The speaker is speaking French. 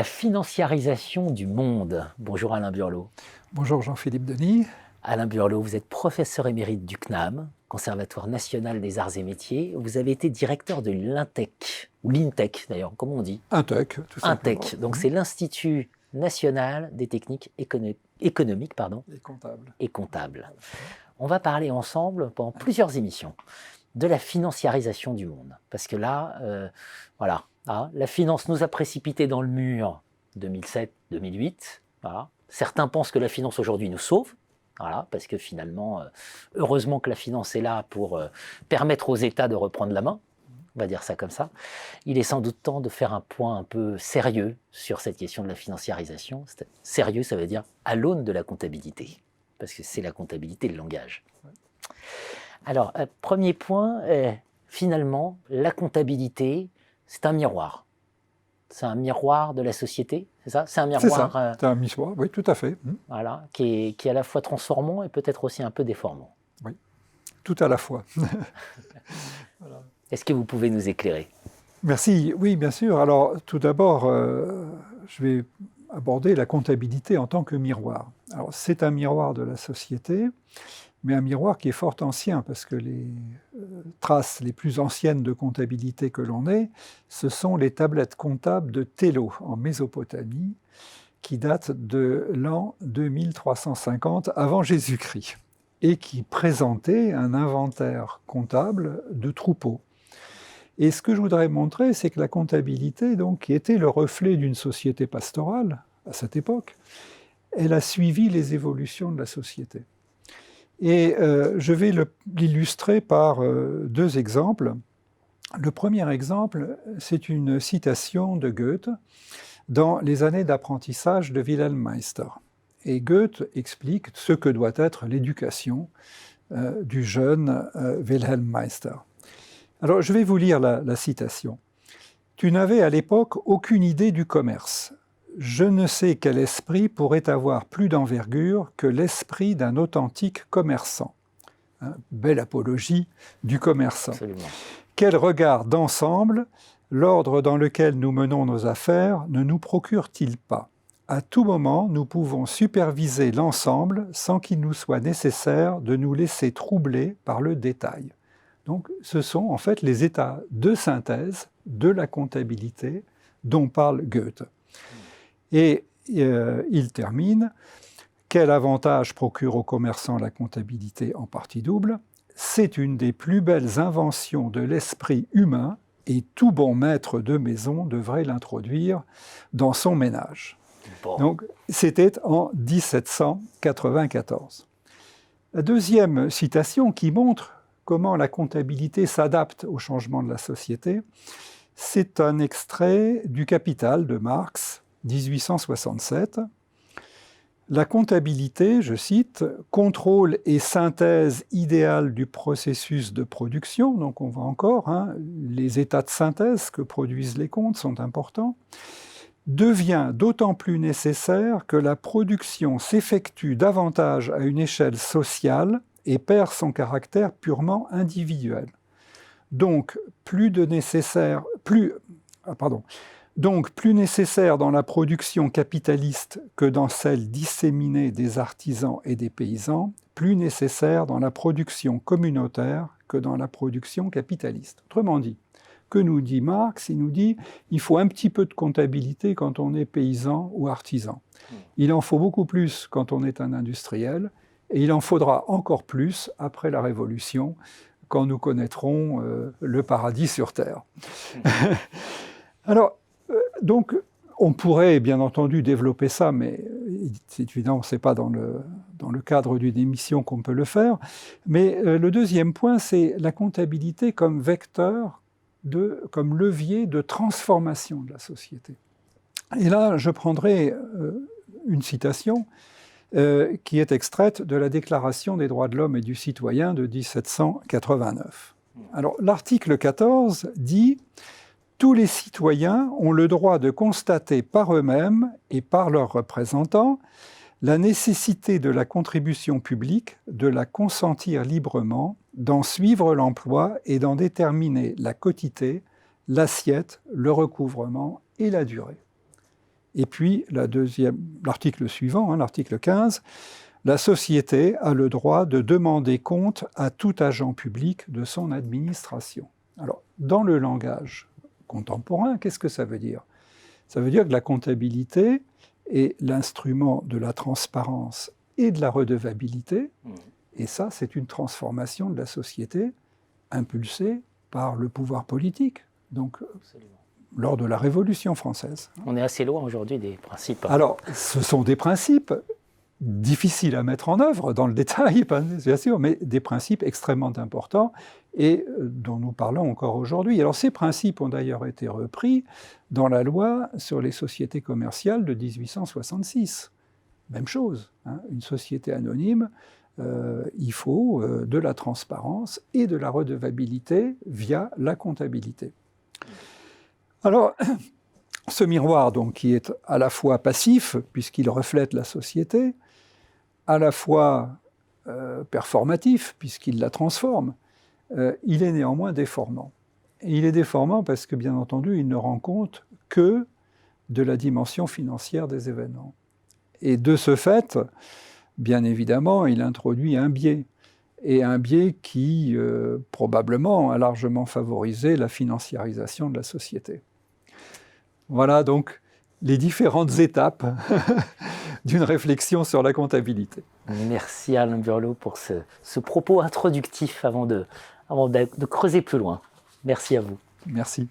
la financiarisation du monde. Bonjour Alain Burlot. Bonjour Jean-Philippe Denis. Alain Burlot, vous êtes professeur émérite du CNAM, Conservatoire national des arts et métiers. Vous avez été directeur de l'INTEC, ou l'INTEC d'ailleurs, comment on dit? INTEC, tout simplement. INTEC, donc c'est l'Institut national des techniques économiques et comptables. On va parler ensemble pendant plusieurs émissions de la financiarisation du monde. Parce que là, voilà, la finance nous a précipités dans le mur 2007-2008. Voilà. Certains pensent que la finance aujourd'hui nous sauve. Voilà, parce que finalement, heureusement que la finance est là pour permettre aux États de reprendre la main. On va dire ça comme ça. Il est sans doute temps de faire un point un peu sérieux sur cette question de la financiarisation. Sérieux, ça veut dire à l'aune de la comptabilité. Parce que c'est la comptabilité, le langage. Alors, premier point, finalement, la comptabilité, c'est un miroir. C'est un miroir de la société, c'est ça? C'est un miroir. C'est un miroir, oui, tout à fait. Voilà, qui est à la fois transformant et peut-être aussi un peu déformant. Oui, tout à la fois. Voilà. Est-ce que vous pouvez nous éclairer? Merci, oui, bien sûr. Alors, tout d'abord, je vais aborder la comptabilité en tant que miroir. Alors, c'est un miroir de la société, mais un miroir qui est fort ancien, parce que les traces les plus anciennes de comptabilité que l'on ait, ce sont les tablettes comptables de Télo, en Mésopotamie, qui datent de l'an 2350 avant Jésus-Christ, et qui présentaient un inventaire comptable de troupeaux. Et ce que je voudrais montrer, c'est que la comptabilité, donc, qui était le reflet d'une société pastorale, à cette époque, elle a suivi les évolutions de la société. Et je vais l'illustrer par deux exemples. Le premier exemple, c'est une citation de Goethe dans les années d'apprentissage de Wilhelm Meister. Et Goethe explique ce que doit être l'éducation du jeune Wilhelm Meister. Alors, je vais vous lire la citation. « Tu n'avais à l'époque aucune idée du commerce. Je ne sais quel esprit pourrait avoir plus d'envergure que l'esprit d'un authentique commerçant. » Belle apologie du commerçant. Absolument. Quel regard d'ensemble l'ordre dans lequel nous menons nos affaires ne nous procure-t-il pas? À tout moment, nous pouvons superviser l'ensemble sans qu'il nous soit nécessaire de nous laisser troubler par le détail. Donc, ce sont en fait les états de synthèse de la comptabilité dont parle Goethe. Et il termine « Quel avantage procure aux commerçants la comptabilité en partie double? C'est une des plus belles inventions de l'esprit humain et tout bon maître de maison devrait l'introduire dans son ménage. » Donc, c'était en 1794. La deuxième citation qui montre comment la comptabilité s'adapte au changement de la société, c'est un extrait du Capital de Marx, 1867. La comptabilité, je cite, « contrôle et synthèse idéale du processus de production », donc on voit encore, les états de synthèse que produisent les comptes sont importants, devient d'autant plus nécessaire que la production s'effectue davantage à une échelle sociale et perd son caractère purement individuel. Donc, plus nécessaire dans la production capitaliste que dans celle disséminée des artisans et des paysans, plus nécessaire dans la production communautaire que dans la production capitaliste. Autrement dit, que nous dit Marx? Il nous dit qu'il faut un petit peu de comptabilité quand on est paysan ou artisan. Il en faut beaucoup plus quand on est un industriel, et il en faudra encore plus après la Révolution, quand nous connaîtrons le paradis sur Terre. Alors, donc, on pourrait bien entendu développer ça, mais c'est évident, ce n'est pas dans le cadre d'une émission qu'on peut le faire. Mais le deuxième point, c'est la comptabilité comme vecteur, comme levier de transformation de la société. Et là, je prendrai une citation qui est extraite de la Déclaration des droits de l'homme et du citoyen de 1789. Alors, l'article 14 dit « Tous les citoyens ont le droit de constater par eux-mêmes et par leurs représentants la nécessité de la contribution publique, de la consentir librement, d'en suivre l'emploi et d'en déterminer la quotité, l'assiette, le recouvrement et la durée. » Et puis l'article suivant, l'article 15, la société a le droit de demander compte à tout agent public de son administration. Alors, dans le langage contemporain, qu'est-ce que ça veut dire? Ça veut dire que la comptabilité est l'instrument de la transparence et de la redevabilité, et ça, c'est une transformation de la société impulsée par le pouvoir politique, donc lors de la Révolution française. On est assez loin aujourd'hui des principes. Alors, ce sont des principes difficiles à mettre en œuvre dans le détail, bien sûr, mais des principes extrêmement importants et dont nous parlons encore aujourd'hui. Alors, ces principes ont d'ailleurs été repris dans la loi sur les sociétés commerciales de 1866. Même chose, une société anonyme, il faut de la transparence et de la redevabilité via la comptabilité. Alors, ce miroir, donc, qui est à la fois passif, puisqu'il reflète la société, à la fois performatif, puisqu'il la transforme, il est néanmoins déformant. Et il est déformant parce que, bien entendu, il ne rend compte que de la dimension financière des événements. Et de ce fait, bien évidemment, il introduit un biais, et un biais qui, probablement, a largement favorisé la financiarisation de la société. Voilà donc les différentes étapes d'une réflexion sur la comptabilité. Merci Alain Burlot pour ce propos introductif avant de creuser plus loin. Merci à vous. Merci.